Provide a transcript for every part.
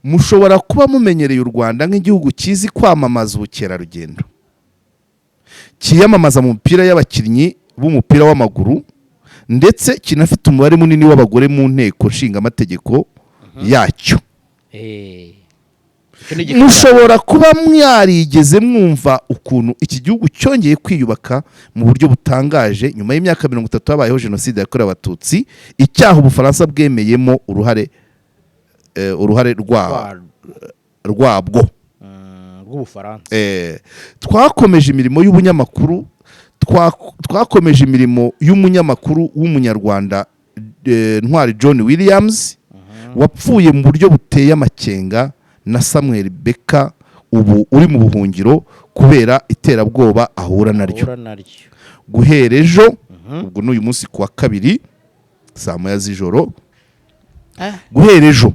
mushobora kuba mumenyereye u Rwanda nk'igihugu kizi kwamamaza ubukerarugendo, kiyamamaza mu mupira y'abakinnyi b'umupira w'amaguru, ndetse kinafite umubare munini w'abagore mu nteko nshingamategeko yacyo. Mushobora kuba mwarigeze mwumva ukuntu iki gihugu cyongeye kwiyubaka mu buryo butangaje nyuma y'imyaka 30 habayeho jenoside yakorewe abatutsi, icyaha Ubufaransa bwemeyemo uruhare rwabwo rw'Ubufaransa. Twakomeje imirimo y'ubunyamakuru, twakomeje imirimo y'umunyamakuru w'umunyarwanda Ntwari John Williams wapfuye mu buryo buteye amakenga na Samuel Beka ubu uri mu buhungiro kubera iterabwoba ahura naryo. Guhera ejo ubwo n'uyu munsi kuwa kabiri saa moya z'ijoro, guhera ejo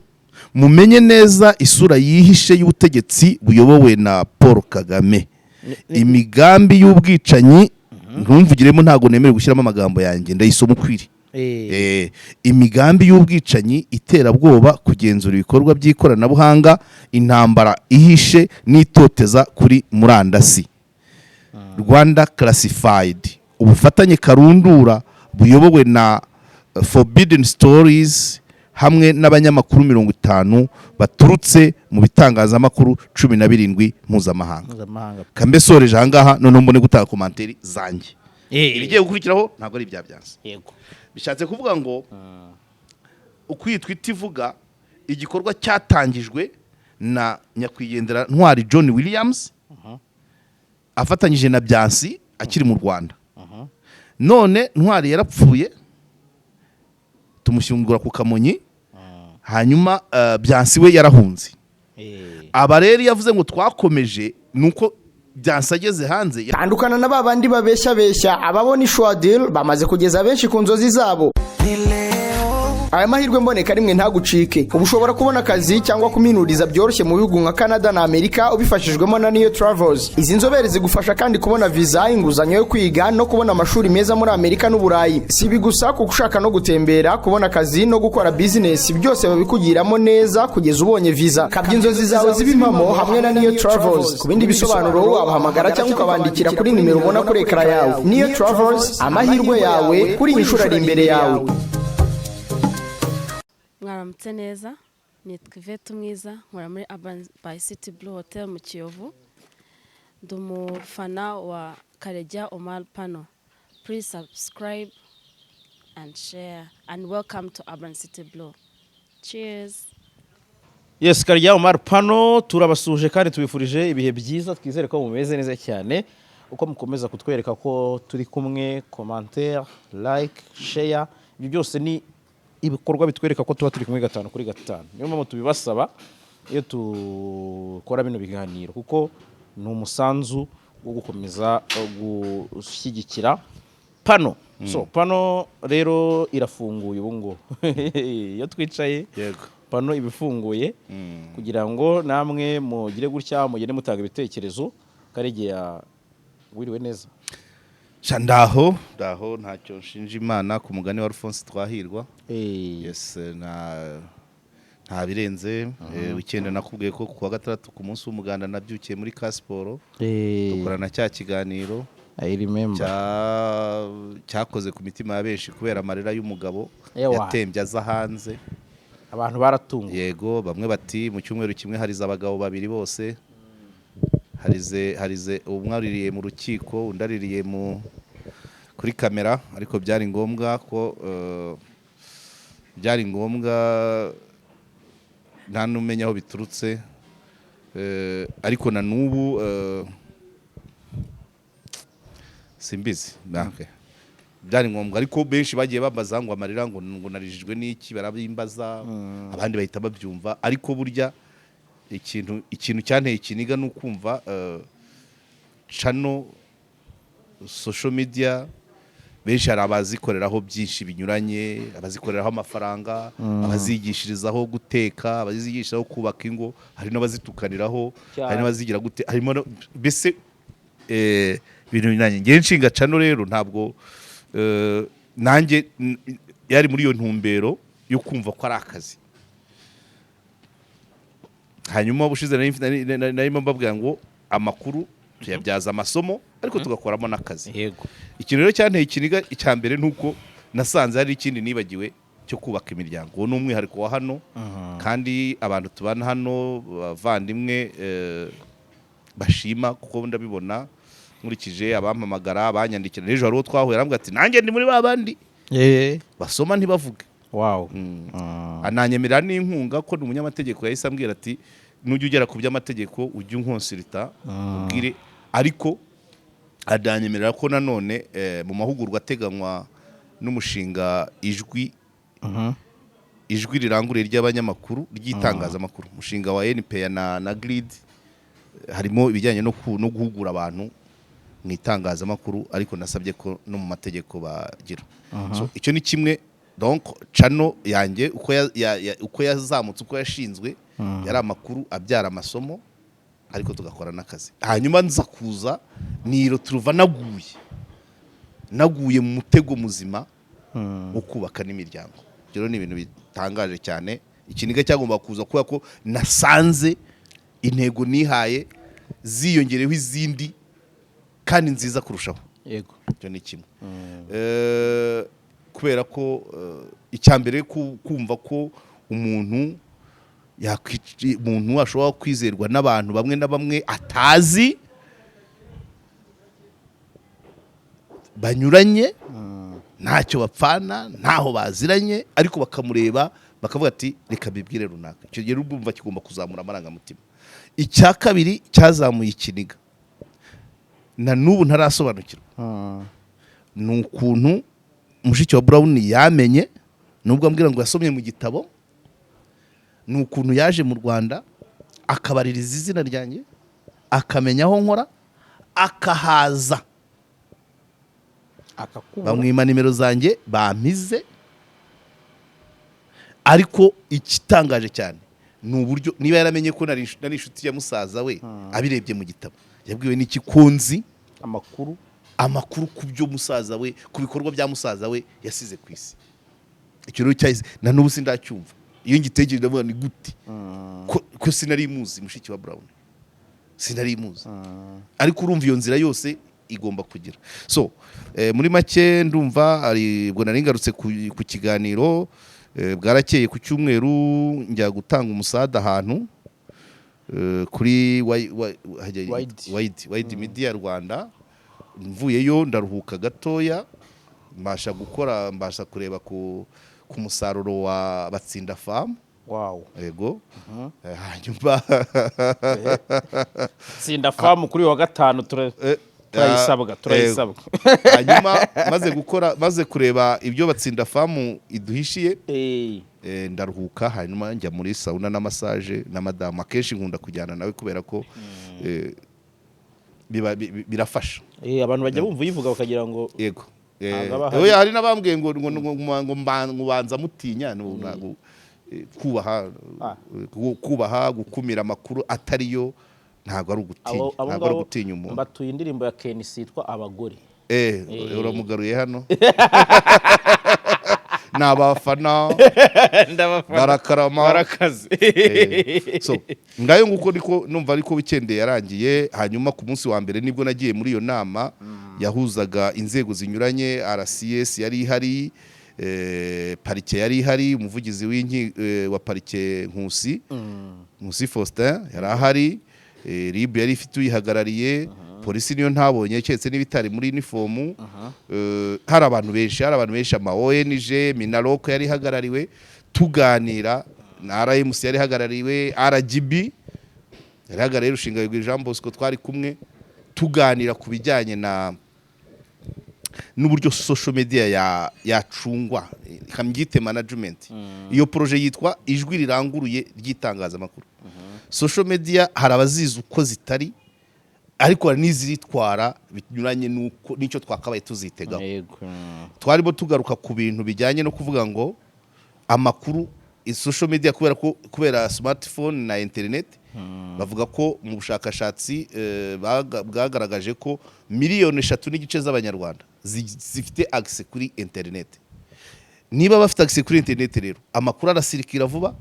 mumenye neza isura yihishe y'ubutegetsi buyobowe na Paul Kagame. Imigambi y'ubwicanyi ntumvugiremo, ntago nemerewe gushyiramo amagambo yanjye, ndayisoma ukwiri. Imigambi y'ubwicanyi, iterabwoba, kugenzura ibikorwa by'ikoranabuhanga, intambara ihishe n'itoteza kuri murandasi. Rwanda Classified, ubufatanye karundura buyobowe na Forbidden Stories hamwe n'abanyamakuru 50 baturutse mu bitangazamakuru 17 mpuzamahanga. Kambesoreje ahangaha none mbone gutanga komanteri zanjye. Ibigiye gukurikiraho ntabwo ari ibyabyanze. Yego. Bishatse kuvuga ngo ukwitwa itivuga igikorwa cyatangijwe na nyakwigendera Ntwari John Williams afatanyije na Byansi akiri mu Rwanda. None Ntwari yarapfuye, tumushyingura ku Kamonyi, hanyuma Byansi we yarahunze. Aba rero yavuze ngo twakomeje nuko Byansi ageze hanze. Tandukana na babandi babeshya ababona ishwa deal bamaze kugeza benshi ku nzozi zabo. Aya mahirwe mboneka rimwe ntagucike. Ubushobora kubona akazi cyangwa kuminuriza byoroshye mu bihugu nka Canada na Amerika ubifashijwemo na Neo Travels. Izi nzobere zigufasha kandi kubona visa, inguzanyo yo kwiga no kubona amashuri meza muri Amerika n'Uburayi. Si bigusa kuko ushaka no gutembera, kubona akazi no gukora business, byose babikugiramo neza kugeza ubonye visa. Kabya inzozi zawe zibimamo hamwe na Neo Travels. Ku bindi bisobanuro wabahamagara cyangwa ukabandikira kuri nimero ubona kuri ekara yawe. Neo Travels, amahirwe yawe kuri inshuro ari imbere yawe. Mwaramutse neza, nitwa Yvette Mwiza, nkora muri Urban by City Blue Hotel mu Kiyovu. Ndi umufana wa Karegeya Omar Pano. Please subscribe and share and welcome to Urban City Blue. Cheers. Yes, Karegeya Omar Pano turabasuje kandi tubifurije ibihe byiza, twizere ko mumeze neza cyane. Uko mukomeza kutwereka ko turi kumwe, commentaire, like, share, ibyo byose ni ibikorwa bitwereka ko tuba turi kumwe 5/5. Niyo mpamvu tubibasaba iyo tukora bino biganiro, kuko ni umusanzu wo gukomeza gushyigikira Pano. So Pano rero irafunguye ubu ngo iyo twicaye Pano ibifunguye kugira ngo namwe mugire gutya mugende mutanga ibitekerezo. Karegeya wiriwe neza? Ndaho ntacyo nshinja Imana ku mugani wa Alphonse Twahirwa. Yes, nta birenze. Weekend nakubwiye ko kuwa gatandatu ku munsi w'umuganda nabyukiye muri Kasporo dukorana cya kiganiro. I remember cyakoze ku mitima ya benshi kubera amarira y'umugabo yatembye aza hanze. Abantu baratunga. Yego, bamwe bati mu cyumweru kimwe hariza abagabo babiri bose. Harize umwaririye mu rukiko, undaririye kuri kamera, ariko byari ngombwa ko nta numenya aho biturutse, ariko na nubu simbizi. Byari ngombwa, ariko benshi bagiye bambaza ngo amarira ngo narijijwe n'iki, barabimbaza, abandi bahita babyumva. Ariko burya ikintu cyanteye ikiniga n'ukumva channel social media benshi hari abazikoreraho byinshi binyuranye, abazikoreraho amafaranga, abazigishirizaho guteka, abazigishiraho kubaka ingo, hari n'abazitukaniraho, hari n'abazigira gute, harimo bese ibintu binyuranye. Ngiye nshinga channel rero ntabwo nanjye yari muri iyo ntumbero yo kumva ko ari akazi. hanyuma ubushize narimo mbabwira ngo amakuru tuyabyaza amasomo ariko tugakoramo n'akazi. yego Ikintu rero cyanteye ikiniga icya mbere nuko nasanze hari ikindi nibagiwe cyo kubaka imiryango. Uwo ni umwihariko wa hano kandi abantu tubana hano bavandimwe bashima kuko ndabibona nkurikije abampamagara abanyandikira n'ejo hari uwo twahuye arambwira ati nanjye ndi muri babandi basoma ntibavuge. wow Ananyemerera n'inkunga ko ni umunyamategeko yahise ambwira ati nujya ugera ku by'amategeko ujye unkonsirita ubwire, ariko adanyemerera ko nanone mu mahugurwa ateganywa n'umushinga ijwi rirangurure ry'abanyamakuru ry'itangazamakuru, umushinga wa NPA na Grid, harimo ibijyanye no guhugura abantu mu itangazamakuru, ariko nasabye ko no mu mategeko bagira. So icyo ni kimwe. Donc channel yanjye uko yazamutse uko yashinzwe yari amakuru abyara amasomo ariko tugakora n'akazi. Hanyuma nza kuza niro turuva naguye mu mutego muzima wo kubaka n'imiryango. Rero ni ibintu bitangaje cyane. Ikiniga cyagomba kuza kuba ko nasanze intego nihaye ziyongereho izindi kandi nziza kurushaho. yego Icyo ni kimwe. Kubera ko icyambere kumva ko umuntu ashobora kwizerwa n'abantu bamwe na bamwe atazi banyuranye ntacyo bapfana ntaho baziranye ariko bakamureba bakavuga ati reka bibwire runaka. Icyo gihe urumva kigomba kuzamura amarangamutima. Icya kabiri cyazamuye ikiniga na n'ubu ntarasobanukirwa ni ukuntu mushiki wa Brown yamenye, nubwo ambwira ngo yasomye mu gitabo, ni ukuntu yaje mu Rwanda akabaririza izina ryanjye akamenya aho nkora akahaza bamwima nimero zanjye bampize. Ariko ikitangaje cyane ni uburyo niba yaramenye ko nari inshuti ya musaza we abirebye mu gitabo yabwiwe n'iki kunzi amakuru ku byo musaza we ku bikorwa bya musaza we yasize ku isi. Icyo rero cyahise na n'ubu sindacyumva. Iyo ngitegereje ndavuga ni gute ko sinari muzi mushiki wa Brown, sinari muzi. Ariko urumva iyo nzira yose igomba kugira. So muri make ndumva ari bwo nari ngarutse ku kiganiro bwarakeye ku cyumweru njya gutanga umusada ahantu kuri Wide Media Rwanda. Mvuyeyo ndaruhuka gatoya mbasha kureba ku musaruro wa Batsinda Farm. wow yego hanyuma Batsinda Farm kuri wa gatanu turayisabwa hanyuma maze kureba ibyo Batsinda Farm iduhishiye ndaruhuka hanyuma njya muri sauna na massage na madame. Akenshi nkunda kujyana nawe kubera ko birafasha. Abantu bajya bumva uyivuga bakagira ngo yego hari n'abambwiye ngo mbanza mutinya kubaha gukumira amakuru atariyo ntabwo ari ugutinya umuntu. Batuye indirimbo ya Kennis yitwa Abagore. Uramugaruye hano n'abafana barakaze. So ngayo nguko niko numva ariko weekend yarangiye. Hanyuma ku munsi wa mbere nibwo nagiye muri iyo nama yahuzaga inzego zinyuranye. RCS yari ihari, parike yari ihari, umuvugizi wa parike Nkusi Faustin yari ahari, RIB yari ifite uyihagarariye, polisi niyo ntabonye cyetse n'ibitari muri uniform. Hari abantu benshi ama ONG Minaloko yari hagarariwe tuganira na RMC yari hagarariwe, RGB yari hagarariye Rushinga Jean Bosco twari kumwe tuganira ku bijyanye n'uburyo social media yacungwa ikamyite management. Iyo projet yitwa ijwi riranguruye ry'itangazamakuru. Social media hari abazizi uko zitari ariko hari n'iziritwara binyuranye n'icyo twakabaye tuzitegaho. Twarimo tugaruka ku bintu bijyanye no kuvuga ngo amakuru social media kubera smartphone na internet bavuga ko mu bushakashatsi bwagaragaje ko 3.5 miliyoni z'abanyarwanda zifite access kuri internet. niba bafite access kuri internet rero amakuru arasirikira vuba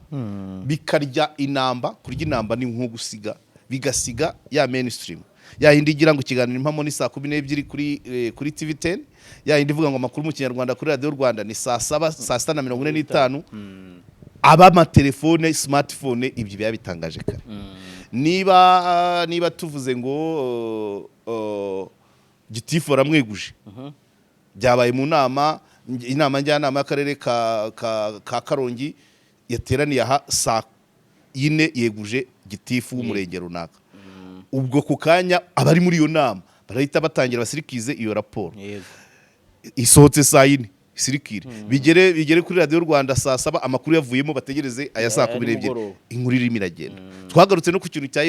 bikarya inamba. Kurya inamba ni nko gusiga bigasiga ya mainstream ya yindi igira ngo ikiganiro impamo ni saa 12 kuri TV10, ya yindi ivuga ngo amakuru mu Kinyarwanda kuri Radio Rwanda ni saa 7 saa 6:45. Aba amatelefone smartphone ibyo biba bitangaje kare. Niba tuvuze ngo gitifu aramweguje byabaye mu inama njyanama y'akarere ka Karongi yateraniye aha saa 4 yeguje gitifu w'umurenge runaka. Ubwo ku kanya abari muri iyo nama barahita batangira basirikize iyo raporo isohotse saa 4 isirikire bigere kuri Radio Rwanda saa 7 amakuru yavuyemo bategereze aya saa 12 inkuru irimo iragenda. Twagarutse no ku kintu cya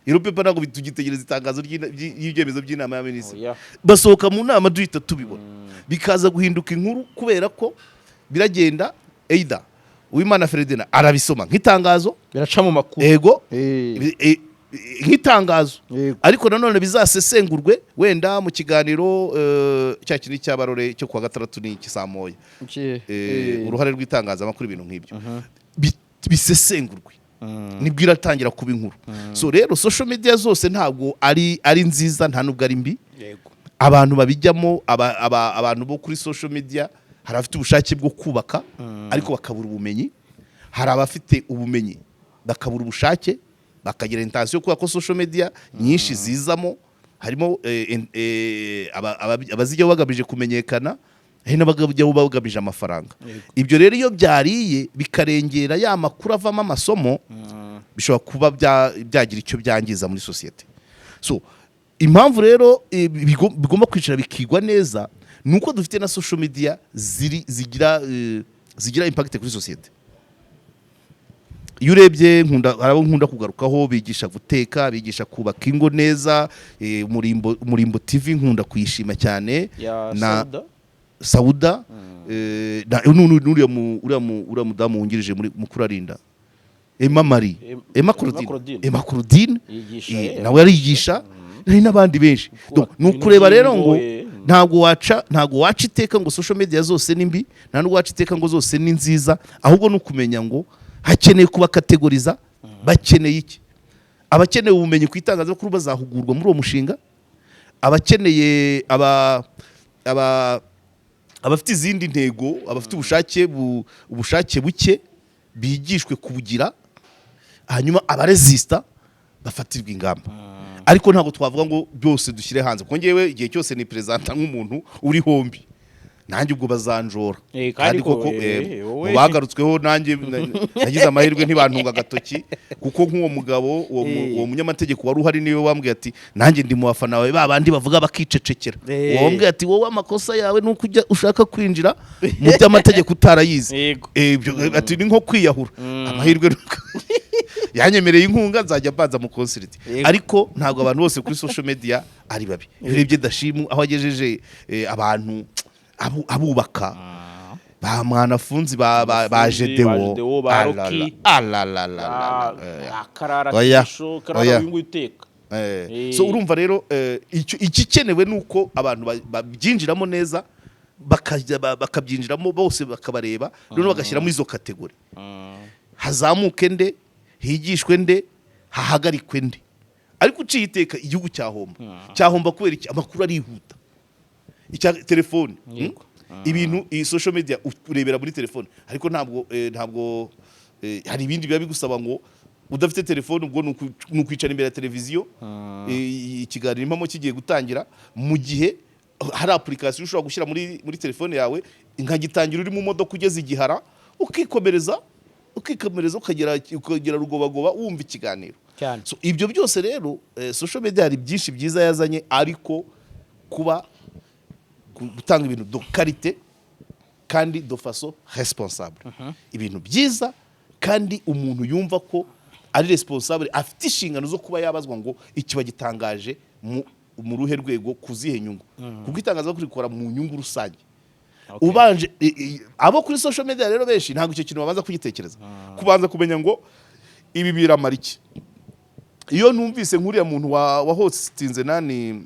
Europepa ntabwo bitugitegereza itangazo y'ibyemezo by'inama ya minisitiri basohoka mu nama duhita tubibona bikaza guhinduka inkuru kubera ko biragenda either Uwimana Ferdinand arabisoma nk'itangazo biraca mu makuru ego nk'itangazo ariko nanone bizasesengurwe wenda mu kiganiro cya kintu cy'abarore cyo kuwa 6 n'iki saa moya uruhare rw'itangazamakuru ibintu nk'ibyo bisesengurwe nibwo iratangira kuba inkuru. So rero social media zose ntabwo ari nziza nta nubwo ari mbi. Abantu babijyamo abantu bo kuri social media hari abafite ubushake bwo kubaka ariko bakabura ubumenyi, hari abafite ubumenyi bakabura ubushake bakagira intention kuba ko social media nyinshi zizamo harimo abazijya bagamije kumenyekana hari n'abagabye bagamije amafaranga. Ibyo rero iyo byariye bikarengera ya makuru avamo amasomo bishobora kuba byagira icyo byangiza muri societe. So impamvu rero bigomba kwicara bikigwa neza nuko dufite na social media zigira impact kuri societe. Iyo urebye nkunda kugarukaho bigisha guteka, bigisha kubaka ingo neza, Murimbo TV nkunda kuyishima cyane na Sauda uriya mudamu wungirije mukuru arinda Emma Claudine nawe arigisha hari n'abandi benshi. Nukureba rero ngo ntago waca iteka ngo social media zose ni mbi, nta nubwo waca iteka ngo zose ni nziza, ahubwo nukumenya ngo hakeneye kuba kategoriza bakeneye iki. Abakeneye ubumenyi ku itangazamakuru bazahugurwa muri uwo mushinga, abakeneye abafite izindi ntego, abafite ubushake buke bigishwe kubugira, hanyuma abaresista bafatirwa ingamba. Ariko ntabwo twavuga ngo byose dushyire hanze kuko ngewe igihe cyose ni presenta nk'umuntu uri hombi nanjye ubwo bazanjora kandi koko bagarutsweho nanjye nagize amahirwe ntibantunga agatoki kuko nk'uwo mugabo uwo munyamategeko wari uhari niwe wambwiye ati nanjye ndi mu bafana bawe babandi bavuga bakicecekera. Wambwiye ati wowe amakosa yawe nuko ujya ushaka kwinjira mu by'amategeko utarayize ati ni nko kwiyahura. Amahirwe yanyemereye inkunga nzajya mbanza mu consulate, ariko ntabwo abantu bose kuri social media ari babi. Urebye Dashimu aho agejeje abantu abubaka ba Mwanafunzi ba Gedewo ba Rocky so urumva rero ikikenewe nuko abantu babyinjiramo neza bakabyinjiramo bose bakabareba none bagashyiramo izo kategori, hazamuke nde, higishwe nde, hahagarikwe nde. Ariko uciye iteka igihugu cyahomba kubera iki? Amakuru arihuta, icya telefone ibintu iyi social media urebera muri telefone, ariko ntabwo hari ibindi biba bigusaba ngo udafite telefone ubwo nukwicara imbere ya televiziyo ikiganiro impamo kigiye gutangira, mu gihe hari application ushobora gushyira muri telefone yawe nkagitangira uri mu modoka ugeze igihara ukikomereza ukagera rugobagoba wumva ikiganiro. So ibyo byose rero social media hari byinshi byiza yazanye, ariko kuba gutanga ibintu de qualité kandi de façon responsable, ibintu byiza kandi umuntu yumva ko ari responsable, afite inshingano zo kuba yabazwa ngo ikiba gitangaje mu ruhe rwego kuzihe nyungu, kuko itangazamakuru rikora mu nyungu rusange. Ubanje abo kuri social media rero benshi ntabwo icyo kintu babanza kugitekereza, kubanza kumenya ngo ibi biramara iki. Iyo numvise nk'uriya muntu wa hostinze nani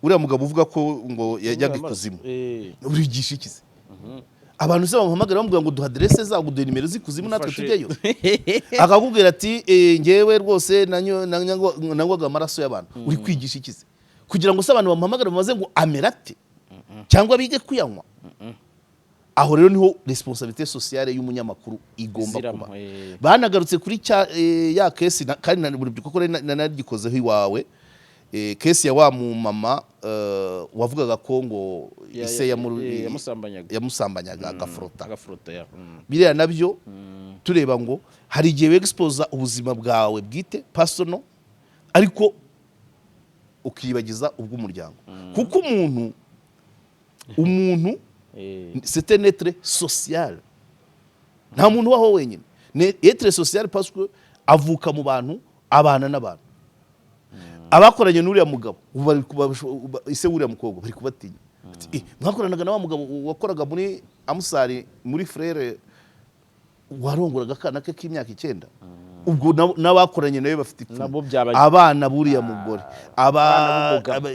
uriya mugabo uvuga ko ngo yajyaga ikuzimu urigisha iki se abantu se bamuhamagara bamubwira ngo duha adresse zawe duha nimero z'ikuzimu natwe tujyeyo akakubwira ati ngewe rwose nanywaga amaraso y'abantu uri kwigisha iki se kugira ngo se abantu bamuhamagara bamaze ngo amerate cyangwa bige kuyanywa aho rero niho responsabilité sociale y'umunyamakuru igomba kuba banagarutse kuri ya kesi kandi koko nanagikozeho iwawe kesi ya wa mu mama wavugaga ko ngo ise yamusambanyaga agafrota biriya nabyo tureba ngo hari igihe wexposa ubuzima bwawe bwite personal ariko ukiyibagiza ubw'umuryango kuko umuntu c'est un être social nta muntu waho wenyine être social parce que avuka mu bantu abana n'abantu abakoranye n'uriya mugabo ise wuriya mukobwa bari kubatinya mwakoranaga na wa mugabo wakoraga muri amusari muri frere warongoraga akana ke k'imyaka 9 ubwo n'abakoranye nawe bafite abana buriya mugore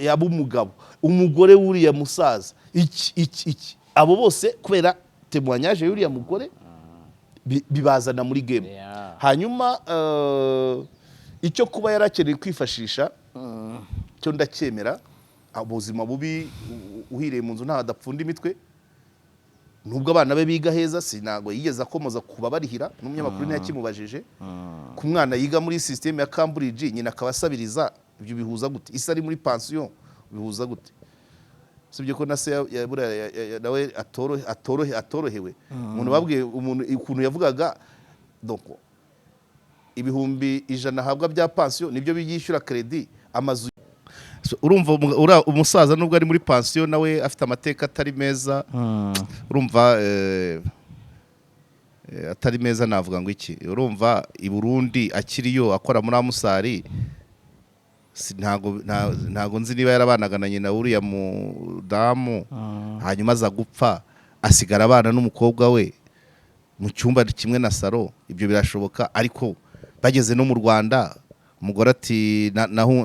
ab'umugabo umugore wuriya musaza iki abo bose kubera témoignage y'uriya mugore bibazana muri game hanyuma icyo kuba yarakeneye kwifashisha cyo ndacyemera ubuzima bubi uhiriye mu nzu nta hadapfunda imitwe nubwo abana be biga heza sinago yigeze akomoza kuba barihira n'umunyamakuru ntiyakimubajije ku mwana yiga muri system ya Cambridge nyina akabasabiriza ibyo bihuza gute isa ari muri pension bihuza gute sibyo ko nase nawe atorohewe umuntu babwiye umuntu ukuntu yavugaga donc ibihumbi 100 habwa bya pension nibyo biyishyura credit amazu urumva umusaza nubwo ari muri pension nawe afite amateka atari meza urumva atari meza navuga ngo iki urumva i Burundi akiriyo akora muri amusari ntago nzi niba yarabanaga na nyina uriya mudamu hanyuma aza gupfa asigara abana n'umukobwa we mu cyumba kimwe na saro ibyo birashoboka ariko bageze no mu Rwanda umugore ati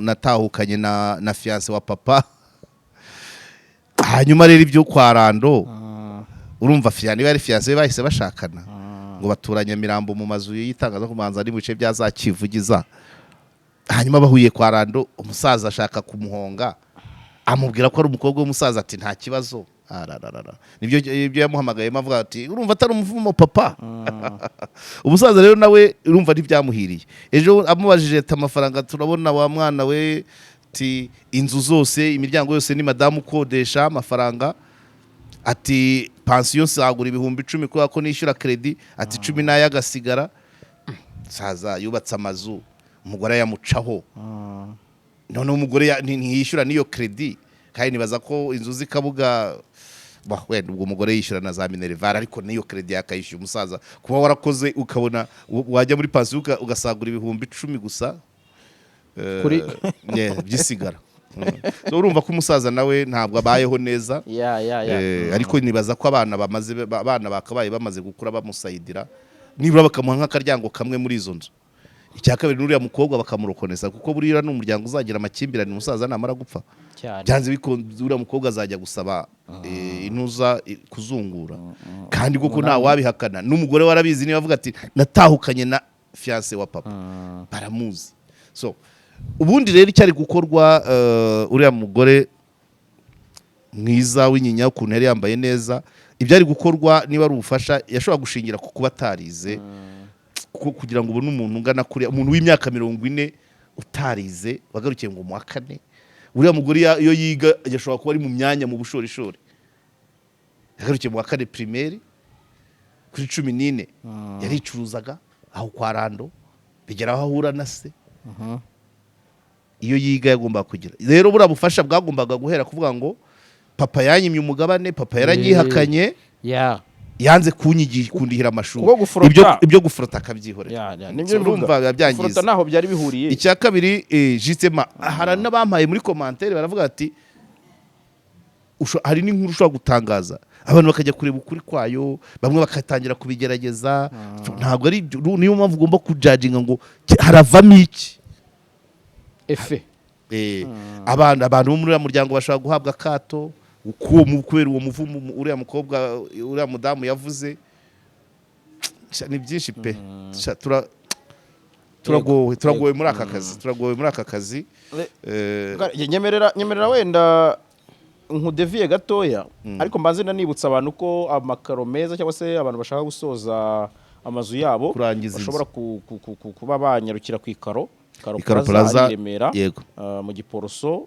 natahukanye na fiance wa papa hanyuma rero ibyo kwa Rando urumva fiance bari fiance bahise bashakana ngo baturanye Mirambo mu mazu yitangaza kumanza ari mu bice bya za Kivugiza hanyuma bahuye kwa Rando umusaza ashaka kumuhonga amubwira ko ari umukobwa w'umusaza ati nta kibazo nibyo yamuhamagaye mavuga ati urumva atari umuvumo papa umusaza rero nawe urumva ntibyamuhiriye ejo amubajije ati amafaranga turabona wa mwana we ati inzu zose imiryango yose ni madamu kodesha amafaranga ati pension sagura ibihumbi 10 kubera ko nishyura credit ati 10 nayo agasigara saza yubatse amazu umugore yamucaho none umugore ntiyishyura niyo credit kandi nibaza ko inzu zikabuga wenda ubwo umugore yishyura na za Minerval ariko niyo credit yakayishyura umusaza kuba warakoze ukabona wajya muri pension ugasagura ibihumbi 10 gusa kuri byisigara so urumva ko umusaza nawe ntabwo abayeho neza ariko nibaza ko abana bakabaye bamaze gukura bamusayidira nibura bakamuha nk'akaryango kamwe muri izo nzu icyakabiri n'uriya mukobwa bakamurokoneza kuko buriya n'umuryango uzagira amakimbirane umusaza namara gupfa byanze bikunze uriya mukobwa azajya gusaba intuza kuzungura kandi kuko nta wabihakana n'umugore warabizi niba avuga ati natahukanye na fiance wa papa baramuzi so ubundi rero icyari gukorwa uriya mugore mwiza w'inyinya ukuntu yari yambaye neza ibyari gukorwa niba ari ubufasha yashobora gushingira ku kuba atarize kugira ngo ubone umuntu ungana kuri umuntu w'imyaka 40 utarize wagarukiye ngo mu wa 4 uriya mugore iyo yiga yashobora kuba ari mu myanya mu bushorishori yagarukiye mu wa 4 primaire kuri 14 yaricuruzaga aho kwa Rando bigera aho ahura na se iyo yiga yagomba kugira rero bura bufasha bwagombaga guhera kuvuga ngo papa yanyimye umugabane papa yaranyihakanye yanze kundihira amashuri ibyo gufrota akabyihorera nibyo urumva byangiza gufrota naho byari bihuriye icya kabiri justement hari n'abampaye muri commentaire baravuga ati hari n'inkuru ushobora gutangaza abantu bakajya kureba ukuri kwayo bamwe bakatangira kubigerageza ntabwo ari niyo mpamvu ugomba kujudginga ngo haravamo iki abantu bo muri uriya muryango bashobora guhabwa akato kubera uwo muvumo uriya mukobwa uriya mudamu yavuze. Ni byinshi pe. turagowe muri aka kazi nyemerera wenda nkudeviye gatoya ariko mbanze nanibutsa abantu ko amakaro meza cyangwa se abantu bashaka gusoza amazu yabo bashobora kuba banyarukira ku ikaro Plaza Remera mu Giporoso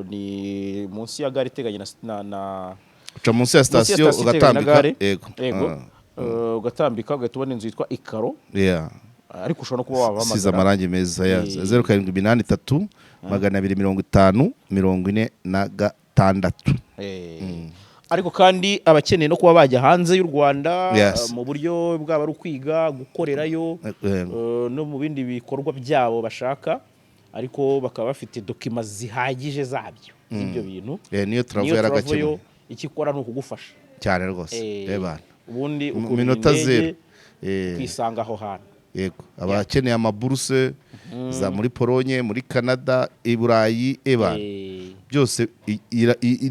ni munsi ya gare iteganye na uca munsi ya station ugatambika yego ugatambika ugatubona inzu yitwa Ikaro ariko ushobora no kuba wabamagara siza amarangi meza ya 0783 250 46. Ariko kandi abakeneye no kuba bajya hanze y'u Rwanda mu buryo bwaba ari ukwiga gukorerayo no mu bindi bikorwa byabo bashaka ariko bakaba bafite dokima zihagije zabyo ibyo bintu niyo Travel yaragakemuye ikikora no kugufasha cyane rwose ubundi minota zero kwisanga aho hantu yego abakeneye amaburuse za muri Polonye muri Canada i Burayi byose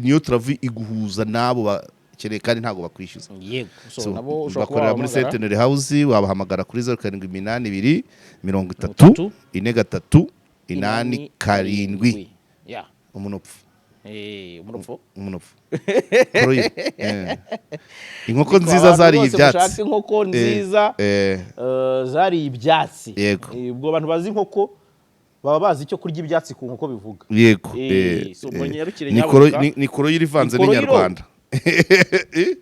niyo Travel iguhuza nabo bakeneye kandi ntago bakwishyuza yego nabo bakorera muri Centenary House wabahamagara kuri 0782 30 43 87 umunopfu inkoko nziza zariye ibyatsi inkoko nziza zariye ibyatsi ubwo abantu bazi inkoko baba bazi icyo kurya ibyatsi ku nkoko bivuga yego nikoro yirivanze n'inyarwanda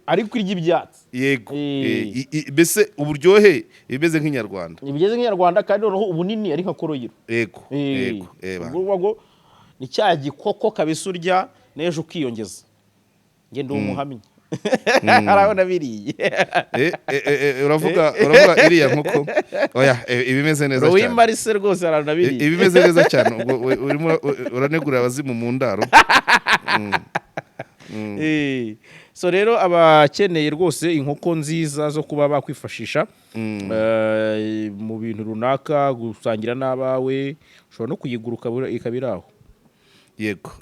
ariko irya ibyatsi yego mbese uburyohe bimeze nk'inyarwanda bimeze nk'inyarwanda kandi noneho ubunini ari nka koroyiro yego ubwo ni cya gikoko kabisa urya n'ejo ukiyongeza ngende umuhamya arabona biriye uravuga iriya nkoko oya ibimeze neza cyane Marise rwose arabona biriye ibimeze neza cyane urimo uranegura abazimu mu ndaro so rero abakeneye rwose inkoko nziza zo kuba bakwifashisha mu bintu runaka gusangira n'abawe ushobora no kuyiguruka ikabiraho yego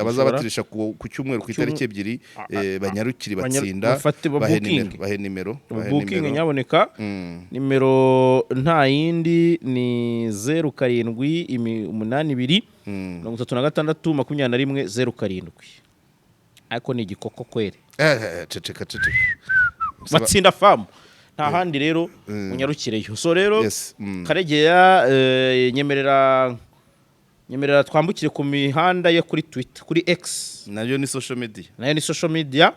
abazabatirisha ku cyumweru ku itariki 2 banyarukiri batsinda bahe nimero booking nyaboneka nimero nta yindi ni 0782 36 ariko ni igikoko kwere ceceka batsinda famu nta handi rero munyarukireyo so rero Karegeya nyemerera twambukire ku mihanda yo kuri Twitter kuri X nayo ni social media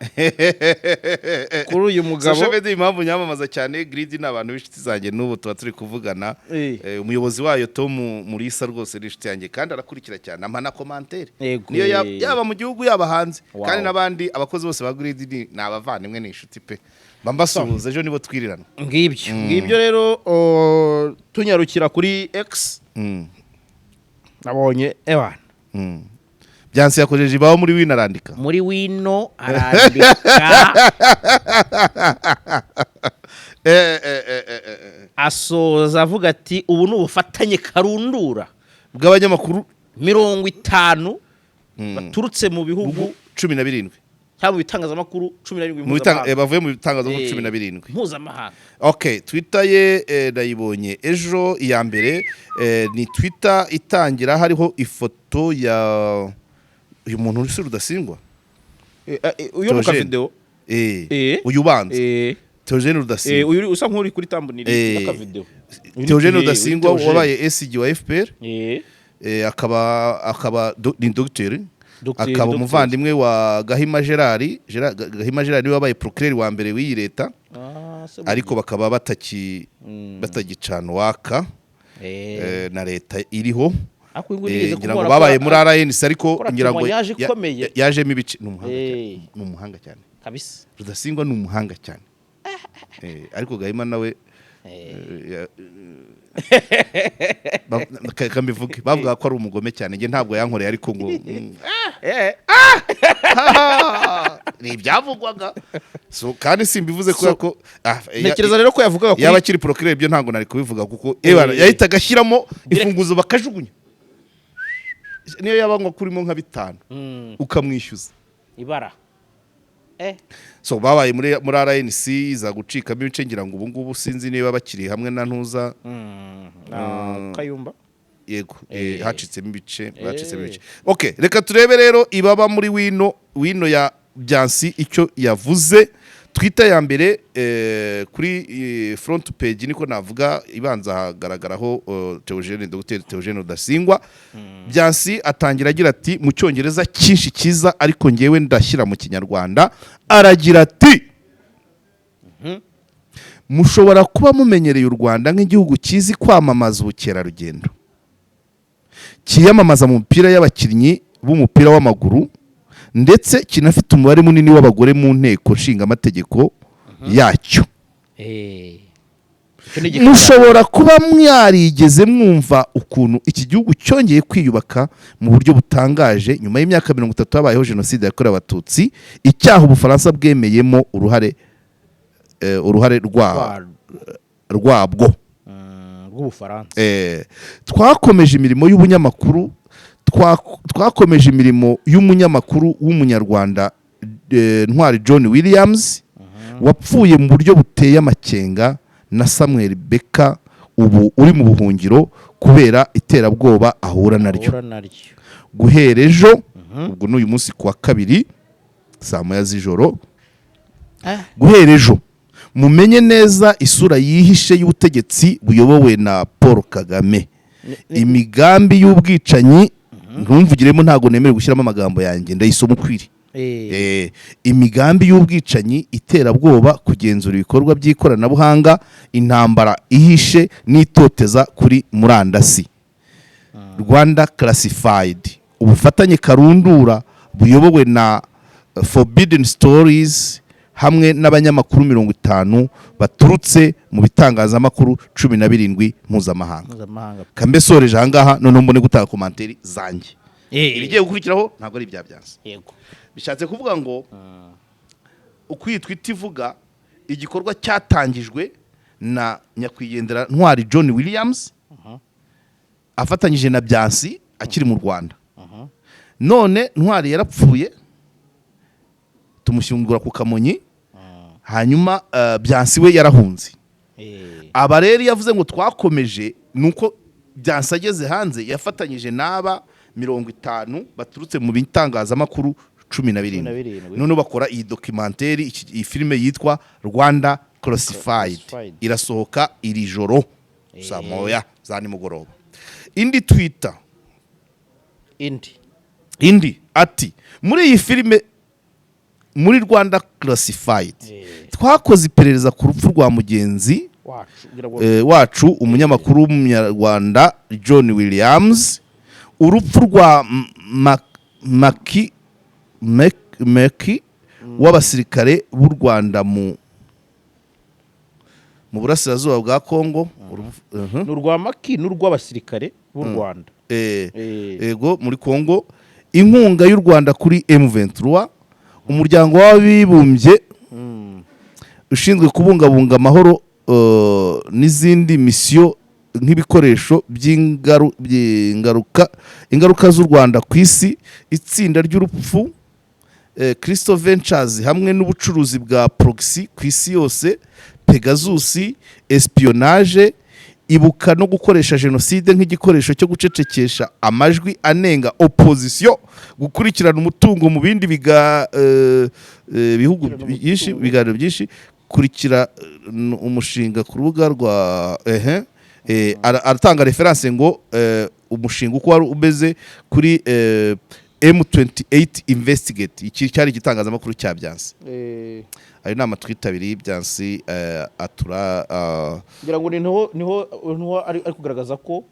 kuri uyu mugabo social media impamvu nyamamaza cyane Grid n'abantu b'inshuti zanjye n'ubu tuba turi kuvugana umuyobozi wayo Tom Murisa rwose n'inshuti yanjye kandi arakurikira cyane amana commentaire niyo yaba mu gihugu yaba hanze kandi n'abandi abakozi bose ba Grid ni abavandimwe n'inshuti pe bambasuhuza ejo nibo twirirana ngibyo rero tunyarukira kuri X nabonye ewana byanse yakojeje ibaho muri wino arandika asoza avuga ati ubu ni ubufatanye karundura bw'abanyamakuru 50 baturutse mu bihugu 17 cyangwa bitangazamakuru 17 bavuye mu bitangazamakuru 17 mpuzamahanga. Okay, Twitter ye ndayibonye ejo iya mbere ni Twitter itangira hariho ifoto ya uyu muntu uri Rudasingwa uyu mu video uyu banze Theogene Rudasingwa uyu usa nk'uri kuri thumbnail y'aka video Theogene Rudasingwa wabaye SG wa FPR akaba ni docteur akaba umuvandimwe wa Gahima Gerard niwe wabaye procureur wa mbere w'iyi leta ariko bakaba batagicana waka na leta iriho ngira ngo babaye muri RNC ariko ngira ngo yajemo ibice n'umuhanga cyane kabisa Rudasingwa n'umuhanga cyane ariko Gahima nawe kambivuge bavuga ko ari umugome cyane nge ntabwo yankoreye ariko ngo ni ibyavugwaga so kandi simbivuze ko ntekereza rero ko yavugaga yaba kiri procureur byo ntabwo nari kubivuga kuko yahita agashyiramo ifunguzo bakajugunya niyo yaba ngo kurimo nka 5 ukamwishyuza ibara so babaye muri RNC za gucikamo ibice ngira ngo ubu ngubu sinzi niba bakiri hamwe na ntuza Kayumba yego hacitsemo ibice okay reka turebe rero ibaba muri wino ya Byansi icyo yavuze twita ya mbere kuri front page niko navuga ibanza hagaragaraho Dr Theogene Rudasingwa Byansi atangira agira ati mu cyongereza cyinshi kiza ariko ngewe ndashyira mu kinyarwanda aragira ati mushobora kuba mumenyereye u Rwanda nk'igihugu kizi kwamamaza ubukerarugendo kiyamamaza mu mupira y'abakinnyi b'umupira w'amaguru ndetse kinafite umubare munini w'abagore mu nteko nshinga amategeko yacyo mushobora kuba mwarigeze mwumva ukuntu iki gihugu cyongeye kwiyubaka mu buryo butangaje nyuma y'imyaka 30 habayeho jenoside yakorewe abatutsi icyaha ubufaransa bwemeyemo uruhare rwabwo rw'ubufaransa twakomeje imirimo y'ubunyamakuru twakomeje imirimo y'umunyamakuru w'umunyarwanda Ntwari John Williams wapfuye mu buryo buteye amakenga na Samuel Beka ubu uri mu buhungiro kubera iterabwoba ahura naryo guhera ejo ubwo n'uyu munsi kuwa 2 saa 9 z'ijoro guhera ejo mumenye neza isura yihishe y'ubutegetsi buyobowe na Paul Kagame imigambi y'ubwicanyi ntumvugiremo ntago nemere gushyiramo amagambo yanjye ndayisoma ukwiri imigambi y'ubwicanyi iterabwoba kugenzura ibikorwa by'ikoranabuhanga intambara ihishe n'itoteza kuri murandasi Rwanda Classified ubufatanye karundura buyobowe na Forbidden Stories hamwe n'abanyamakuru 50 baturutse mu bitangazamakuru 17 mpuzamahanga kambesoreje ahangaha none mbone gutanga komanteri zanjye irigiye gukurikiraho ntabwo ari ibya Byansi yego bishatse kuvuga ngo ukwitwa itivuga igikorwa cyatangijwe na nyakwigendera Ntwari John Williams afatanyije na Byansi akiri mu Rwanda none Ntwari yarapfuye tumushyingura ku Kamonyi hanyuma Byansi we yarahunze aba rero yavuze ngo twakomeje nuko Byansi ageze hanze yafatanyije n'aba 50 baturutse mu bitangazamakuru 17 none bakora iyi documentaire iyi filime yitwa Rwanda Classified irasohoka iri joro saa moya za nimugoroba indi Twitter indi ati muri iyi filime muri Rwanda Classified twakoze iperereza ku rupfu rwa mugenzi wacu umunyamakuru w'umunyarwanda John Williams urupfu rwa Maki w'abasirikare b'u Rwanda mu burasirazuba bwa Kongo n'urwa Maki n'urw'abasirikare b'u Rwanda yego muri Kongo inkunga y'u Rwanda kuri M23 umuryango w'abibumbye ushinzwe kubungabunga amahoro n'izindi misiyo nk'ibikoresho ingaruka z'u Rwanda ku isi itsinda ry'urupfu Christo Ventures hamwe n'ubucuruzi bwa proxy ku isi yose Pegasus espionage ibuka no gukoresha jenoside nk'igikoresho cyo gucecekesha amajwi anenga opposition gukurikirana umutungo mu bindi bihugu byinshi biganiro byinshi kurikira umushinga ku rubuga rwa aratanga reference ngo umushinga uko wari umeze kuri M28 investigate iki cyari igitangazamakuru cya Byansi ayo nama twitabiriye Byansi atura ngira ngo niho ari kugaragaza ko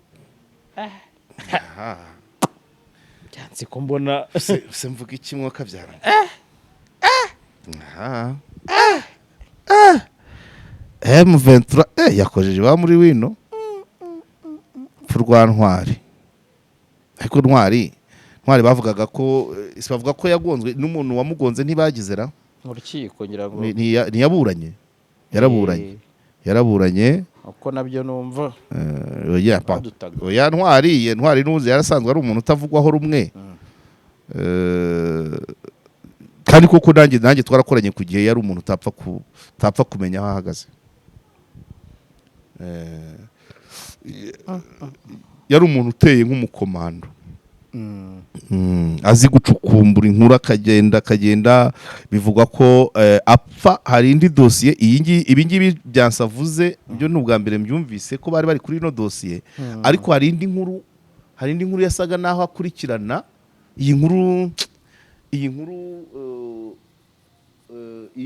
Byansi ko mbona se mvuga iki mwaka byara M23 yakojeje ba muri wino rwa Ntwari ariko Ntwari bavugaga ko bavuga ko yagonzwe n'umuntu wamugonze ntibagizera mu rukiko ngira ngo ntiyaburanye yaraburanye uko nabyo numva oya ntwari n'uzi yarasanzwe ari umuntu utavugwaho rumwe kandi koko nanjye twarakoranye ku gihe yari umuntu utapfa kumenya aho ahagaze yari umuntu uteye nk'umukomando azi gucukumbura inkuru akagenda bivugwa ko apfa. Hari indi dosiye ibi ngibi byansavuze byo ni ubwa mbere mbyumvise ko bari kuri ino dosiye, ariko hari indi nkuru yasaga naho akurikirana iyi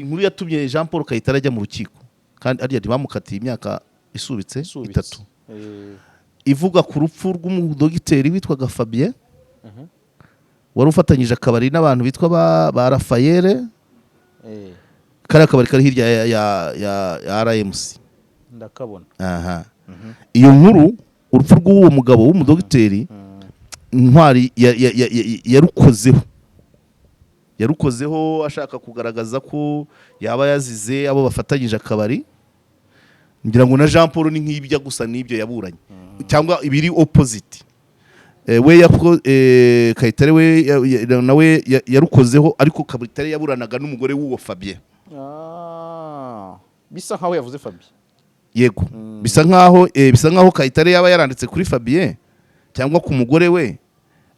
nkuru yatumye Jean Paul Kayitare ajya mu rukiko kandi ariya bamukatiye imyaka isubitse 3 ivuga ku rupfu rw'umudogiteri witwaga Fabien wari ufatanyije akabari n'abantu bitwa ba Raphael kariya kabari kari hirya ya RMC ndakabona. Iyo nkuru urupfu rw'uwo mugabo w'umudogiteri Ntwari yarukozeho ashaka kugaragaza ko yaba yazize abo bafatanyije akabari. Ngira ngo na Jean Paul ni nk'ibyo gusa n'ibyo yaburanye cyangwa ibiri opposite. Kayitare we nawe yarukozeho, ariko Kayitare yaburanaga n'umugore w'uwo Fabien. Bisa nkaho yavuze Fabien. Yego, bisa nkaho Kayitare yaba yaranditse kuri Fabien cyangwa ku mugore we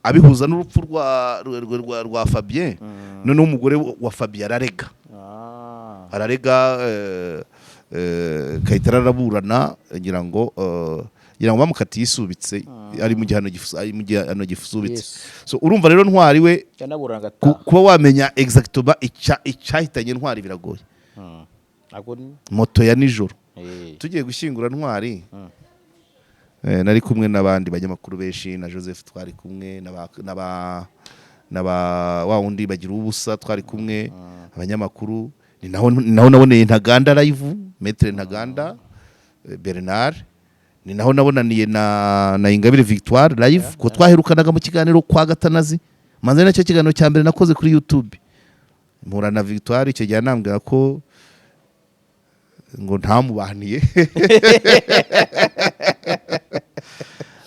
abihuza n'urupfu rwa Fabien. Noneho umugore wa Fabien ararega Kayitare araburana ngira ngo bamukatiye isubitse ari mu gihano gisubitse. So urumva rero Ntwari we kuba wamenya exactement icyahitanye Ntwari biragoye. Moto ya nijoro tugiye gushyingura Ntwari nari kumwe n'abandi banyamakuru benshi na Joseph twari kumwe na wa wundi bagira ubusa twari kumwe abanyamakuru. Ni naho naboneye Ntaganda live Maître Ntaganda Bernard, ni naho nabonaniye na Ingabire Victoire live ko twaherukanaga mu kiganiro kwa Gatanazi. Manze nacyo kiganiro cya mbere nakoze kuri YouTube. Mpura na Victoire icyo gihe anambwira ko ngo ntamubaniye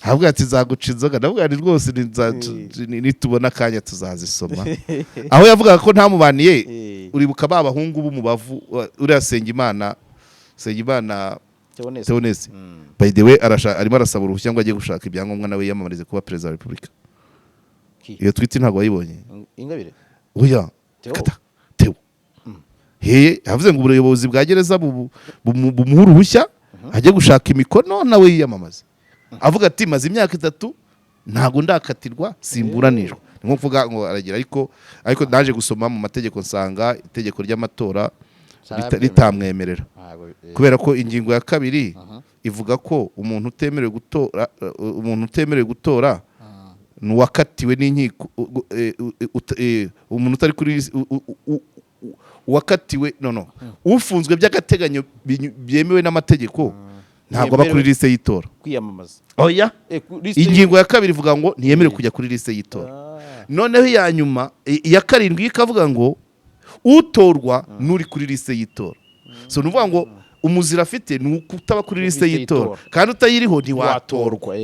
ahubwo ati zaguca inzoga. Ndavuga ni rwose nitubona akanya tuzazisoma. Aho yavugaga ko ntamubaniye uribuka ba bahungu b'umubavu uriya Sengimana Theoneste. By the way arimo arasaba uruhushya ngo ajye gushaka ibyangombwa nawe yiyamamarize kuba perezida wa Repubulika. Iyo tweet ntabwo wayibonye Ingabire? Oya Theo yavuze ngo ubuyobozi bwa gereza bumuha uruhushya ajye gushaka imikono nawe yiyamamaza. Avuga ati maze imyaka 3 ntago ndakatirwa simburanijwe. Ni nko kuvuga ngo aragira, ariko naje gusoma mu mategeko nsanga itegeko ry'amatora ritamwemerera, kubera ko ingingo ya 2 ivuga ko umuntu utemerewe gutora nuwakatiwe n'inkiko, umuntu utari kuri wakatiwe ufunzwe by'agateganyo byemewe n'amategeko ntabwo aba kuri liste y'itora kwiyamamaza. Oya, ingingo ya 2 ivuga ngo ntiyemerewe kujya kuri liste y'itora. Noneho ya nyuma ya 7 ikavuga ngo utorwa nuri kuri liste y'itora. So nuvuga ngo umuzira afite ni ukutaba kuri liste y'itora, kandi utayiriho ntiwatorwa.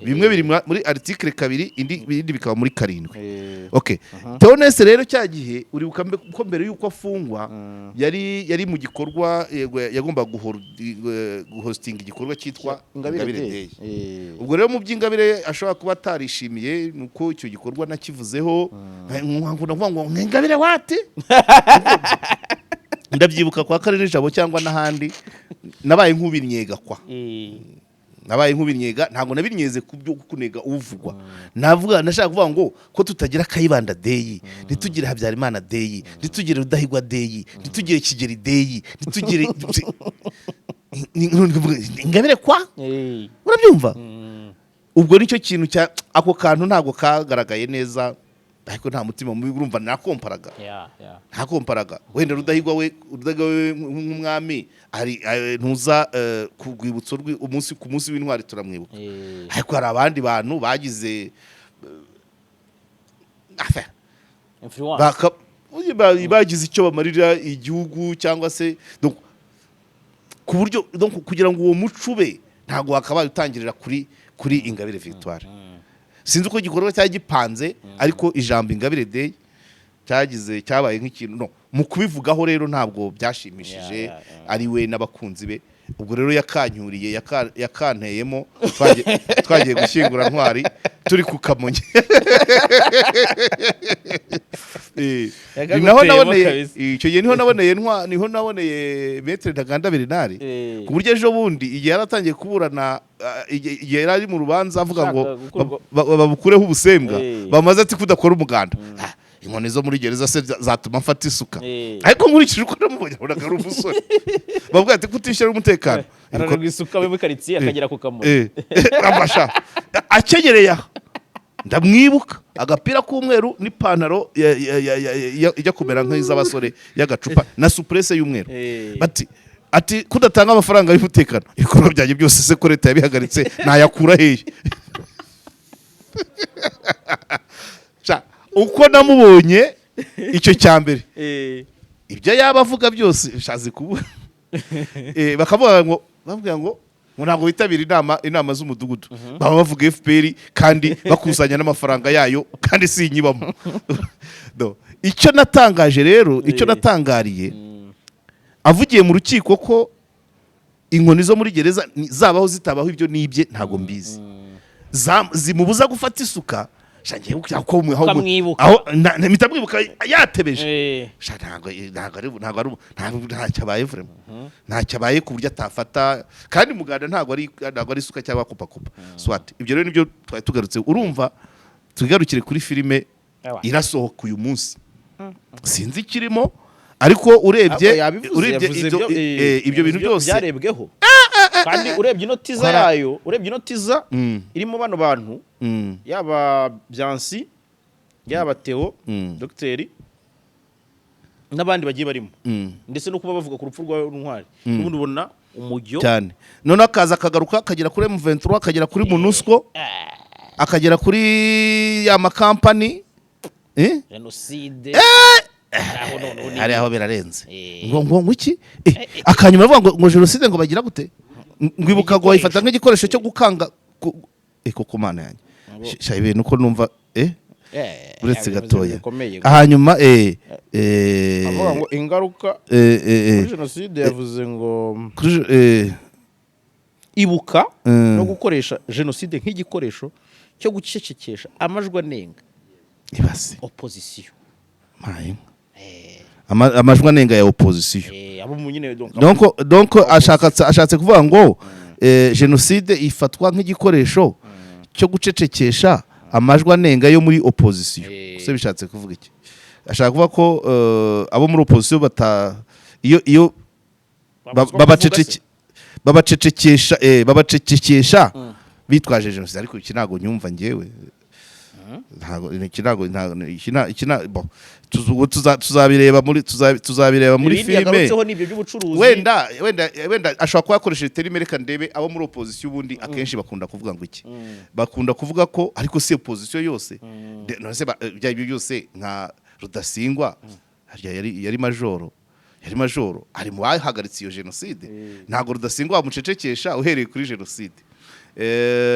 Bimwe biri muri article 2 ibindi bikaba muri 7. Okay. Theoneste rero cya gihe uribuka ko mbere yuko afungwa yari mu gikorwa yagomba guhosting igikorwa cyitwa Ingabire Day. Ubwo rero mu by'Ingabire ashobora kuba atarishimiye nuko icyo gikorwa nakivuzeho ngo Ingabire wati ndabyibuka kwa Karere Jabo cyangwa n'ahandi nabaye nk'ubinnyega ntago nabinnyeze kubyo kunega uvugwa. Nashaka kuvuga ngo ko tutagira Kayibanda Day, ntitugire Habyarimana Day, ntitugire Rudahigwa Day, ntitugire Kigeri Day, ntitugire Ingabire urabyumva. Ubwo nicyo kintu cya ako kantu ntago kagaragaye neza, ariko nta mutima mubi urumva nakomparaga. Ntakomparaga wenda Rudahigwa we nk'umwami ari ntuza kugwibutso umunsi ku munsi w'intwari turamwibuka. Ariko hari abandi bantu bagize bagize icyo bamarira igihugu cyangwa se ku buryo kugira ngo uwo muco ube ntabwo wakabaye utangirira kuri Ingabire Victoire. Sinzi uko igikorwa cyari gipanze ariko ijambo Ingabire Day cyabaye nk'ikintu no mu kubivugaho rero ntabwo byashimishije ari we n'abakunzi be. Ubwo rero yakanyuriye yakanteyemo twagiye gushyingura Ntwari turi ku Kamonyi. Naho naboneye icyo gihe niho naboneye Maître Ntaganda Bernard ku buryo ejo bundi igihe yaratangiye kuburana igihe yari mu rubanza avuga ngo babukureho ubusembwa bamaze ati kudakora umuganda. Inkoni zo muri gereza se zatuma mfata isuka ariko nkurikije uko namubonye abonaga ari umusore bavuga ati kutishyira umutekano ararwa isuka we muri quartier akagera ku Kamonyi amasha akenyereye ndamwibuka agapira k'umweru n'ipantaro ijya kumera nk'iz'abasore y'agacupa na suppresse y'umweru ati kudatanga amafaranga y'umutekano ibikorwa byanjye byose se ko leta yabihagaritse nayakura hehe. Uko namubonye icyo cyambere ibyo yaba avuga byose shazi kuba bavuga ngo ntabwo bitabira inama z'umudugudu baba bavuga FPR kandi bakusanya n'amafaranga yayo kandi si inyibamo. Icyo natangaje rero icyo natangariye avugiye mu rukiko ko inkoni zo muri gereza zabaho zitabaho ibyo nibye ntago mbizi zimubuza gufata isuka shangiye uko aho mitamwibuka yatebeje ntago ntacyabaye vraiment ntacyabaye ku buryo atafata kandi muganda ntago ari isuka cyangwa kupakupa swat. Ibyo rero nibyo twari tugarutse urumva tugarukire kuri filime irasohoka uyu munsi sinzi kirimo ariko urebye ibyo bintu byose byarebweho kandi urebye inotiza yayo irimo bano bantu yaba Byansi yaba Theo Dr n'abandi bagiye barimo ndetse no kuba bavuga ku rupfu rwa Ntwari n'ubundi ubona umujyo cyane none akaza akagaruka akagera kuri M23 akagera kuri MONUSCO akagera kuri ya makampani genocide hari aho birarenze ngo iki akanyuma bavuga ngo genocide ngo bagira gute ngwibuka ngo bayifata nk'igikoresho cyo gukanga koko mana yanjye shayibe nuko numva uretse gatoya hanyuma avuga ngo ingaruka kuri genocide yavuze ngo ibuka no gukoresha genocide nk'igikoresho cyo gucecekesha amajwi anenga ibase opposition amajwi anenga ya opposition abo munyine donc ashatse kuvuga ngo genocide ifatwa nk'igikoresho cyo gucecekesha amajwi anenga yo muri opposition se bishatse kuvuga iki ashaka kuvuga ko abo muri opposition iyo babacecekesha bitwaje genocide ariko iki nago nyumva ngewe tuzabireba muri filime wenda ashobora kuba yakoresheje terime reka ndebe abo muri opposition ubundi akenshi bakunda kuvuga ngo iki bakunda kuvuga ko ariko si opposition yose byari byose nka Rudasingwa yari majoro ari mu bahagaritse iyo genocide ntago Rudasingwa wamucecekesha uhereye kuri genocide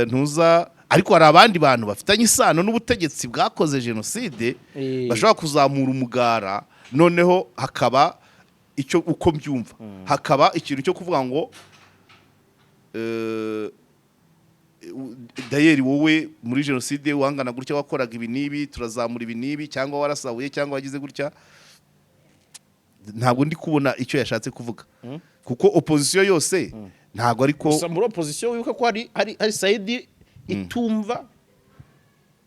ntuza ariko hari abandi bantu bafitanye isano n'ubutegetsi bwakoze genocide bashobora kuzamura umugara noneho hakaba icyo uko mbyumva hakaba ikintu cyo kuvuga ngo dayeri wowe muri genocide wangana gutya wakoraga ibi nibi turazamura ibi nibi cyangwa warasabuye cyangwa wagize gutya ntabwo ndi kubona icyo yashatse kuvuga kuko opposition yose ntago ariko gusa muri opposition wibuka ko hari side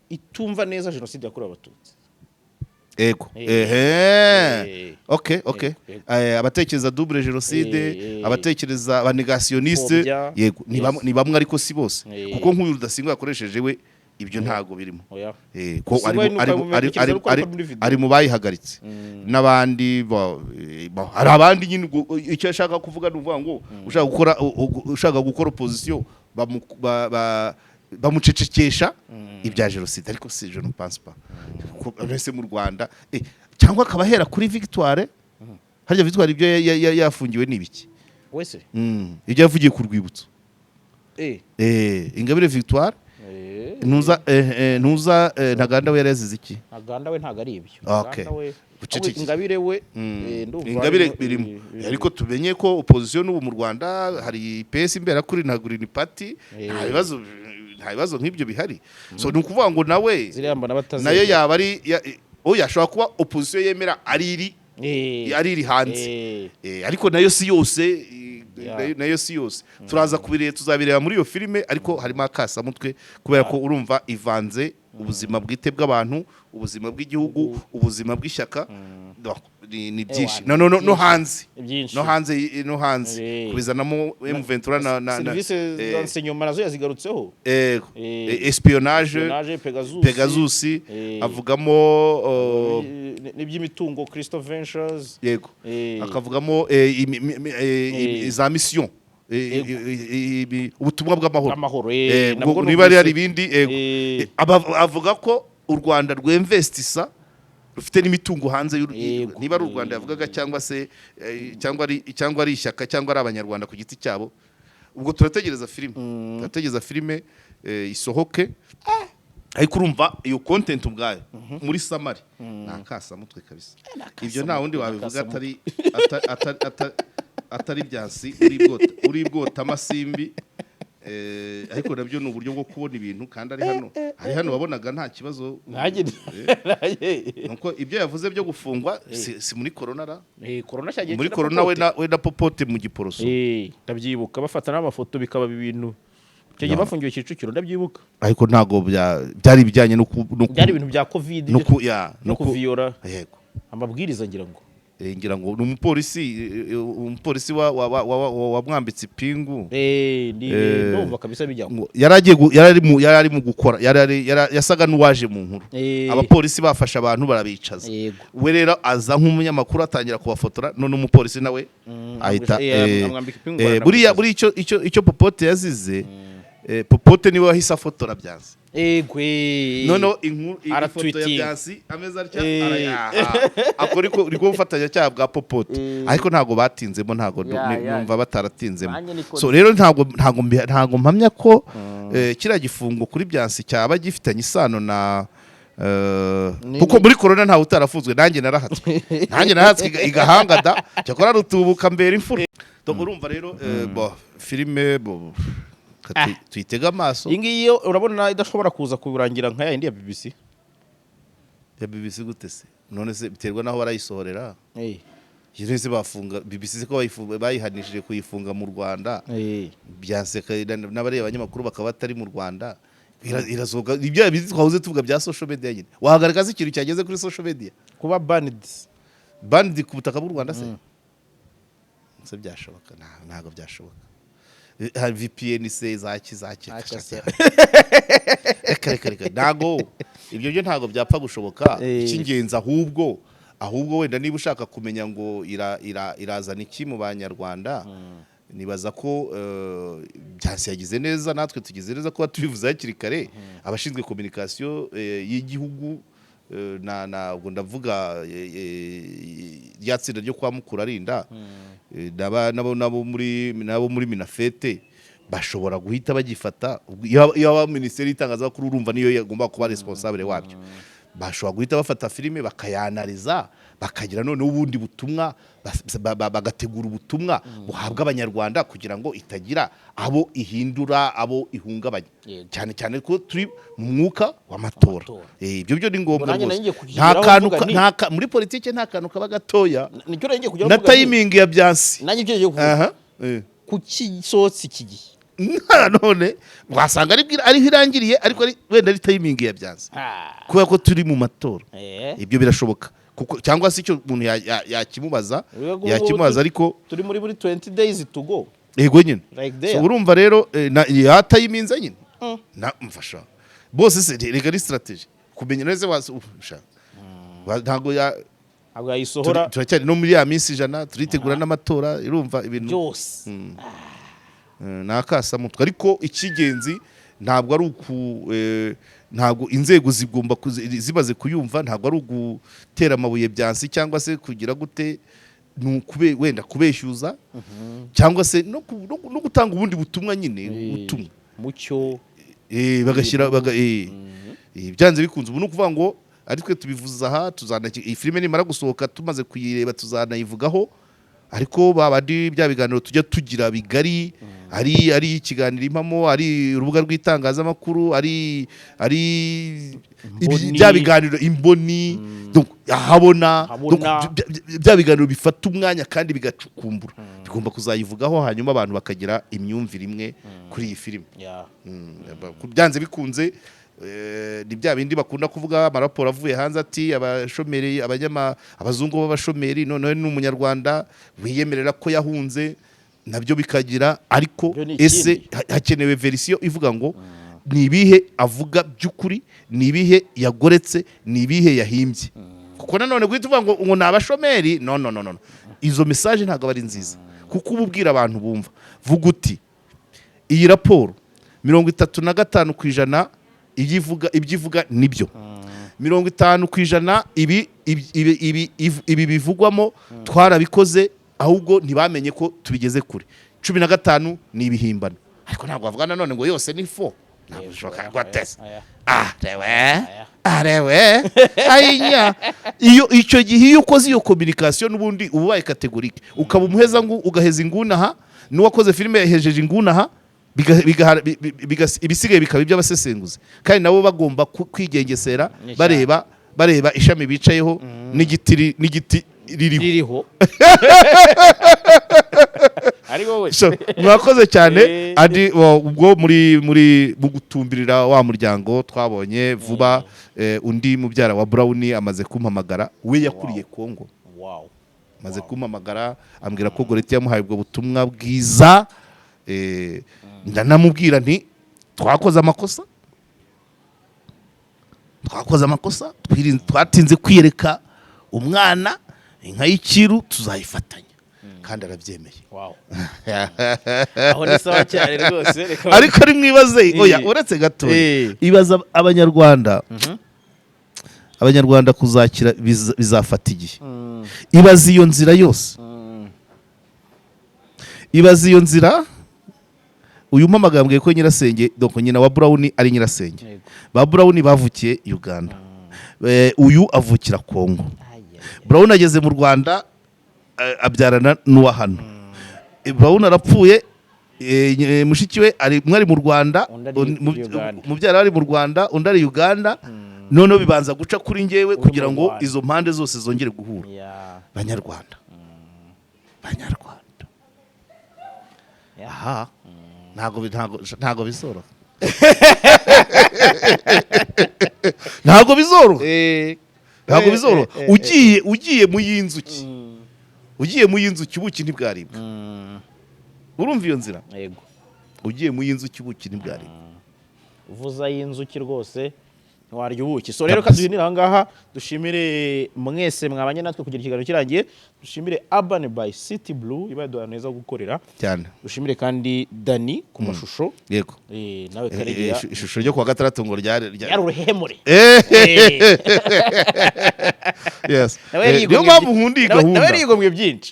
itumva neza genocide yakorewe abatutsi ego okay abatekereza double genocide abatekereza abanegationiste yego ni bamwe ariko si bose kuko nk'uyu Rudasingwa yakoresheje we ibyo ntago birimo ko ari mu bayihagaritse n'abandi hari abandi nyine icyo ashaka kuvuga n'uvuga ngo ushaka gukora opposition bamucecekesha ibya genocide ariko si je ne pense pas ko mu Rwanda cyangwa akabahera kuri Victoire harya Victoire ibyo yafungiwe n'ibiki wese ibyo yavugiye ku rwibutso Ingabire Victoire ntuza Ntaganda we yari yazize iki? Ntaganda we ntago ari ibyo. Okay. Ntaganda we Buceceke. Ingabire we ndumva Ingabire birimo ariko tumenye ko opposition n'ubu mu Rwanda hari PS imbera kuri na Green Party nta bibazo nk'ibyo bihari. So ni ukuvuga ngo nawe nayo yaba ari yashobora kuba opposition yemera ari iri hanze ariko nayo si yose nayo si yose tuzabireba muri iyo filime ariko harimo akasamutwe kubera ko urumva ivanze ubuzima bwite bw'abantu, ubuzima bw'igihugu, ubuzima bw'ishyaka, ni byinshi no hanze kubizanamo M23 na service d'enseignement nazo yazigarutseho espionage Pegasus avugamo n'iby'imitungo Crystal Ventures yego akavugamo za mission ubutumwa bw'amahoro niba ari ibindi avuga ko u Rwanda rw'investisa rufite n'imitungo hanze niba ari u Rwanda yavugaga cyangwa ari ishyaka cyangwa ari abanyarwanda ku giti cyabo. Ubwo turategereza filime isohoke ariko urumva iyo content ubwayo muri summary nakasamutwe kabisa. Ibyo nta wundi wabivuga atari byansi uri bwota amasimbi ariko nabyo ni uburyo bwo kubona ibintu kandi ari hano wabonaga nta kibazo nuko ibyo yavuze byo gufungwa si muri corona muri corona we na Popote mu Giporoso ndabyibuka bafata n'amafoto bikaba ibintu cyo bafungiwe Kicukiro ndabyibuka ariko ntago byari bijyanye no byari ibintu bya covid no kuviyora yego amabwiriza ngira ngo ni umupolisi wamwambitse ipingu ndumva kabisa bijyamo yari ari mu gukora yasaga n'uwaje mu nkuru abapolisi bafasha abantu barabicaza we rero aza nk'umunyamakuru atangira kubafotora none umupolisi nawe ahita buriya icyo Popote yazize Popote niwe wahise afotora byanze noneho ifoto ya byansi ameza atya akora iko ufatanya cyaha bwa Popote ariko ntago batinzemo ntago numva bataratinzemo. So rero ntago mpamya ko kiriya gifungo kuri byansi cyaba gifitanye isano na kuko muri corona ntawe utarafunzwe nanjye narahatswe igahanga da cyakora rutubuka mbere imfura. Urumva rero filime tuyitega amaso. Iyi ngiyi urabona idashobora kuza kurangira nka yindi ya BBC gute se? None se biterwa naho barayisohorera. Yireze bafunga BBC ko bayihanishije kuyifunga mu Rwanda. Byaseka n'abareba abanyamakuru bakaba batari mu Rwanda. Irazoga ibyo twahuze tuvuga bya social media nyine. Wahagaragaza ikintu cyageze kuri social media. Kuba banned ku butaka bw'u Rwanda se? Se byashoboka ntago byashoboka. VPN se zaki reka ntago ibyo byo ntago byapfa gushoboka. Icy'ingenzi ahubwo wenda niba ushaka kumenya ngo irazana iki mu banyarwanda nibaza ko byansi yagize neza natwe tugize neza kuba tubivuze hakiri kare. Abashinzwe communication y'igihugu ubwo ndavuga ryatsinda ryo kwa Mukura Arinda nabo muri Minafete bashobora guhita bagifata iyo Minisiteri y'Itangazamakuru urumva niyo yagomba kuba responsable wabyo. Bashobora guhita bafata filime bakayanaliza bakagira none ubundi butumwa bagategura ubutumwa buhabwa abanyarwanda kugira ngo itagira abo ihindura abo ihungabanya cyane ko turi mu mwuka w'amatora. Ibyo byo ni ngombwa nta muri politike nta kantu kaba gatoya na timing ya byansi nanjye byo giye kuvuga kuki sotsi kigiye none wasanga ari hirangiriye ariko wenda ari timing ya byansi kubera ko turi mu matora. Ibyo birashoboka cyangwa se icyo umuntu yakimubaza ariko turi muri 20 days to go. Yego nyine so urumva rero yatayiminza nyine mfasha bose se rega ni strategy kumenya neza washaka ntago yayisohora. Turacyari no muri ya minsi 100 turitegura n'amatora urumva ibintu byose nakasamutwe ariko ikigenzi ntabwo ari ntabwo inzego zigomba zimaze kuyumva ntabwo ari ugutera amabuye byansi cyangwa se kugira gute wenda kubeshyuza cyangwa se no gutanga ubundi butumwa nyine ubutumwa mucyo bagashyira byanze bikunze ubu ni ukuvuga ngo ari twe tubivuza aha iyi filime nimara gusohoka tumaze kuyireba tuzanayivugaho ariko babandi bya biganiro tujya tugira bigari ari ikiganiro impamo ari urubuga rw'itangazamakuru ari bya biganiro imboni ahabona bya biganiro bifata umwanya kandi bigacukumbura bigomba kuzayivugaho hanyuma abantu bakagira imyumvire imwe kuri iyi filime byanze bikunze ni bya bindi bakunda kuvuga amaraporo avuye hanze ati abashomeri abazungu b'abashomeri noneho n'umunyarwanda wiyemerera ko yahunze nabyo bikagira ariko ese hakenewe verisiyo ivuga ngo ni ibihe avuga by'ukuri ni ibihe yagoretse ni ibihe yahimbye kuko nanone guhita uvuga ngo ni abashomeri no izo mesaje ntabwo ari nziza kuko uba ubwira abantu bumva vuga uti iyi raporo 35% ibyo ivuga nibyo 50% ibi bivugwamo twarabikoze ahubwo ntibamenye ko tubigeze kure 15 ni ibihimbano ariko ntabwo bavuga nanone ngo yose ni fo ntabwo bishoboka gwatese arewe ayinya icyo gihe iyo ukoze iyo communication n'ubundi ubaye categorique ukaba umuheza ngo ugaheza inguna aha n'uwakoze filime yahejeje inguna aha ibisigaye bikaba iby'abasesenguzi kandi nabo bagomba kwigengesera bareba ishami bicayeho n'igiti ririho ari wowe mwakoze cyane adi ubwo muri gutumbirira wa muryango twabonye vuba undi mubyara wa Brown amaze kumpamagara we yakuriye Kongo amaze kumpamagara ambwira ko Goreti yamuhaye ubwo butumwa bwiza ndanamubwira nti twakoze amakosa twatinze kwiyereka umwana inka y'ikiru tuzayifatanya kandi arabyemeye aho ni sawa cyane rwose ariko ari mwibaze oya uretse gato ibaza abanyarwanda kuzakira bizafata igihe ibaza iyo nzira yose ibaza iyo nzira uyu mpamagambwe ko nyirasenge donc nyina wa Brown ari nyirasenge ba Brown bavukiye Uganda uyu avukira Kongo Brown ageze mu Rwanda abyarana n'uwa hano Brown arapfuye mushiki we mwari mu Rwanda mubyara ari mu Rwanda undi ari Uganda noneho bibanza guca kuri njyewe kugira ngo izo mpande zose zongere guhura Banyarwanda aha ntago bizoroha ntago bizoroha ugiye mu y'inzuki ubuki ntibwaribwa urumva iyo nzira yego ugiye mu y'inzuki ubuki ntibwaribwa uvuza y'inzuki rwose ntiwarya ubuki so rero kaduhinira aha ngaha dushimire mwese mwabanye natwe kugira ikiganiro kirangiye dushimire Urban by City Blue ibaduha neza gukorera cyane dushimire kandi Dani ku mashusho yego nawe Karegeya ishusho ryo kwa gatandatu ngo ryari uruhemure yes niyo mpamvu nkundi gahunda nawe rigomwe byinshi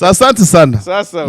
asante sana sasa